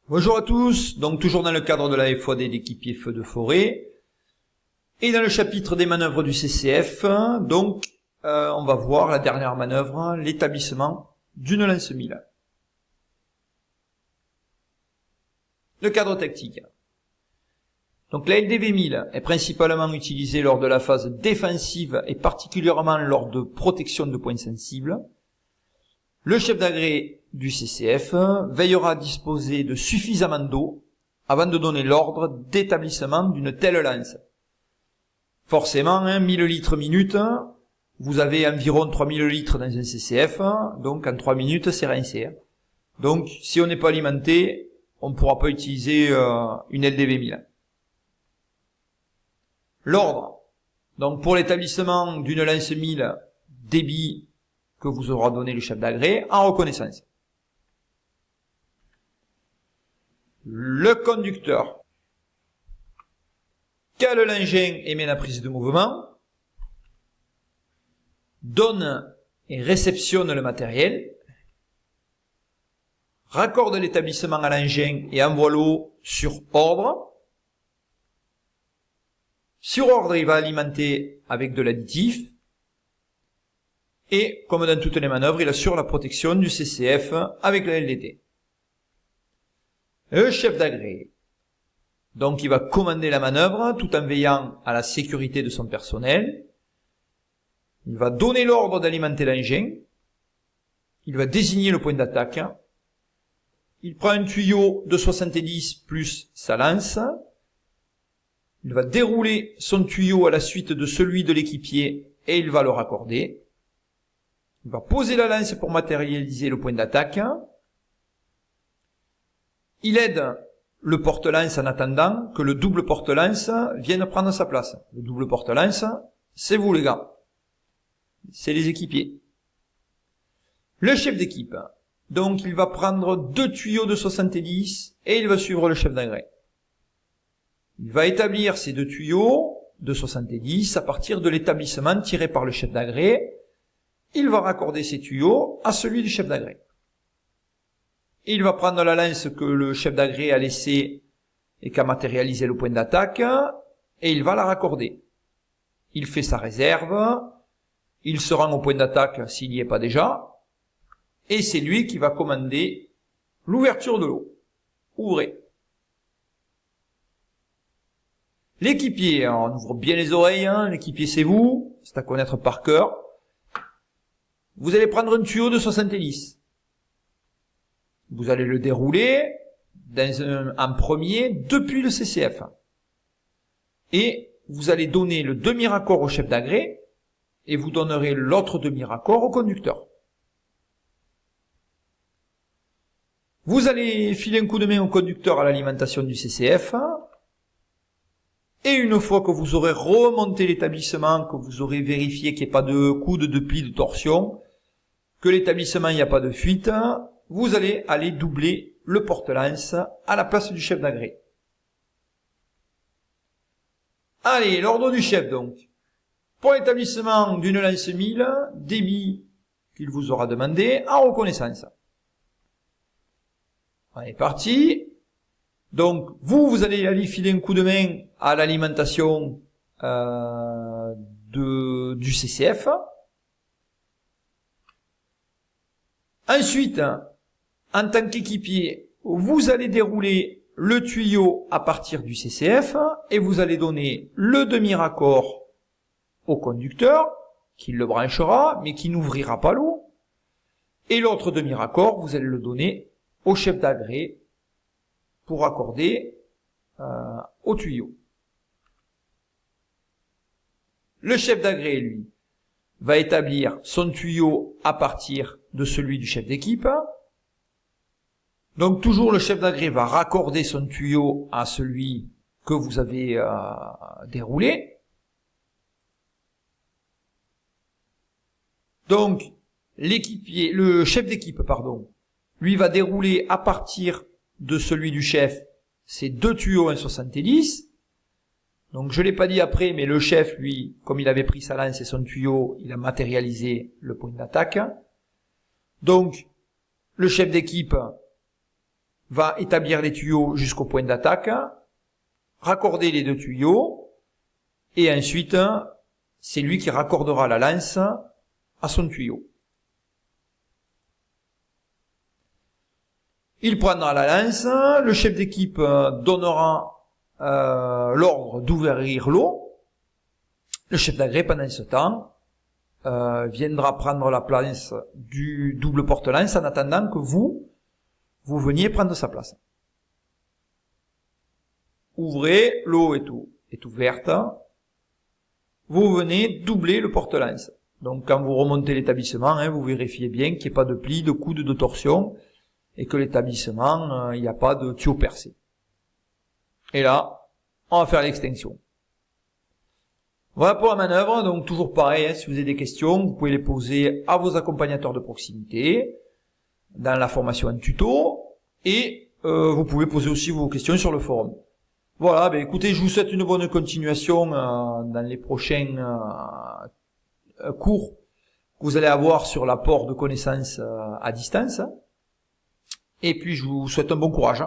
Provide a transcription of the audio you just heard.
Bonjour à tous, donc toujours dans le cadre de la FOD d'équipier feu de forêt, et dans le chapitre des manœuvres du CCF, donc on va voir la dernière manœuvre, l'établissement d'une lance-mille. Le cadre tactique. Donc la LDV 1000 est principalement utilisée lors de la phase défensive et particulièrement lors de protection de points sensibles. Le chef d'agré du CCF veillera à disposer de suffisamment d'eau avant de donner l'ordre d'établissement d'une telle lance. Forcément, 1000 litres minute, vous avez environ 3000 litres dans un CCF, donc en 3 minutes c'est rincé. Donc si on n'est pas alimenté, on ne pourra pas utiliser une LDV 1000. L'ordre, donc pour l'établissement d'une lance 1000, débit que vous aura donné le chef d'agré en reconnaissance. Le conducteur cale l'engin et met la prise de mouvement, donne et réceptionne le matériel, raccorde l'établissement à l'engin et envoie l'eau sur ordre. Sur ordre, il va alimenter avec de l'additif. Et, comme dans toutes les manœuvres, il assure la protection du CCF avec la LDT. Le chef d'agré, donc il va commander la manœuvre tout en veillant à la sécurité de son personnel. Il va donner l'ordre d'alimenter l'engin. Il va désigner le point d'attaque. Il prend un tuyau de 70 plus sa lance. Il va dérouler son tuyau à la suite de celui de l'équipier et il va le raccorder. Il va poser la lance pour matérialiser le point d'attaque. Il aide le porte-lance en attendant que le double porte-lance vienne prendre sa place. Le double porte-lance, c'est vous les gars. C'est les équipiers. Le chef d'équipe. Donc il va prendre 2 tuyaux de 70 et il va suivre le chef d'agré. Il va établir ces 2 tuyaux de 70 à partir de l'établissement tiré par le chef d'agré. Il va raccorder ces tuyaux à celui du chef d'agré. Il va prendre la lance que le chef d'agré a laissée et qu'a matérialisé le point d'attaque, et il va la raccorder. Il fait sa réserve, il se rend au point d'attaque s'il n'y est pas déjà, et c'est lui qui va commander l'ouverture de l'eau. Ouvrez. L'équipier, on ouvre bien les oreilles, l'équipier c'est vous, c'est à connaître par cœur. Vous allez prendre un tuyau de 70. Vous allez le dérouler en premier depuis le CCF. Et vous allez donner le demi-raccord au chef d'agré et vous donnerez l'autre demi-raccord au conducteur. Vous allez filer un coup de main au conducteur à l'alimentation du CCF. Et une fois que vous aurez remonté l'établissement, que vous aurez vérifié qu'il n'y ait pas de coude, de pli, de torsion, que l'établissement, il n'y a pas de fuite, vous allez aller doubler le porte-lance à la place du chef d'agré. Allez, l'ordre du chef donc. Pour l'établissement d'une lance 1000, débit qu'il vous aura demandé en reconnaissance. On est parti. Donc, vous allez aller filer un coup de main à l'alimentation du CCF. Ensuite, en tant qu'équipier, vous allez dérouler le tuyau à partir du CCF et vous allez donner le demi-raccord au conducteur qui le branchera mais qui n'ouvrira pas l'eau. Et l'autre demi-raccord, vous allez le donner au chef d'agré pour raccorder au tuyau. Le chef d'agré, lui, va établir son tuyau à partir de celui du chef d'équipe. Donc toujours le chef d'agré va raccorder son tuyau à celui que vous avez déroulé. Donc le chef d'équipe, lui va dérouler à partir de celui du chef ces 2 tuyaux en 70. Donc je l'ai pas dit après, mais le chef, lui, comme il avait pris sa lance et son tuyau, il a matérialisé le point d'attaque. Donc le chef d'équipe va établir les tuyaux jusqu'au point d'attaque, raccorder les deux tuyaux, et ensuite, c'est lui qui raccordera la lance à son tuyau. Il prendra la lance, le chef d'équipe donnera l'ordre d'ouvrir l'eau, le chef d'agrès pendant ce temps viendra prendre la place du double porte-lance en attendant que vous veniez prendre sa place. Ouvrez, l'eau est ouverte, vous venez doubler le porte-lance. Donc quand vous remontez l'établissement, vous vérifiez bien qu'il n'y ait pas de plis, de coude, de torsion, et que l'établissement, il n'y a pas de tuyau percé. Et là, on va faire l'extinction. Voilà pour la manœuvre, donc toujours pareil, si vous avez des questions, vous pouvez les poser à vos accompagnateurs de proximité, dans la formation en tuto, et vous pouvez poser aussi vos questions sur le forum. Voilà, écoutez, je vous souhaite une bonne continuation dans les prochains cours que vous allez avoir sur l'apport de connaissances à distance. Et puis je vous souhaite un bon courage.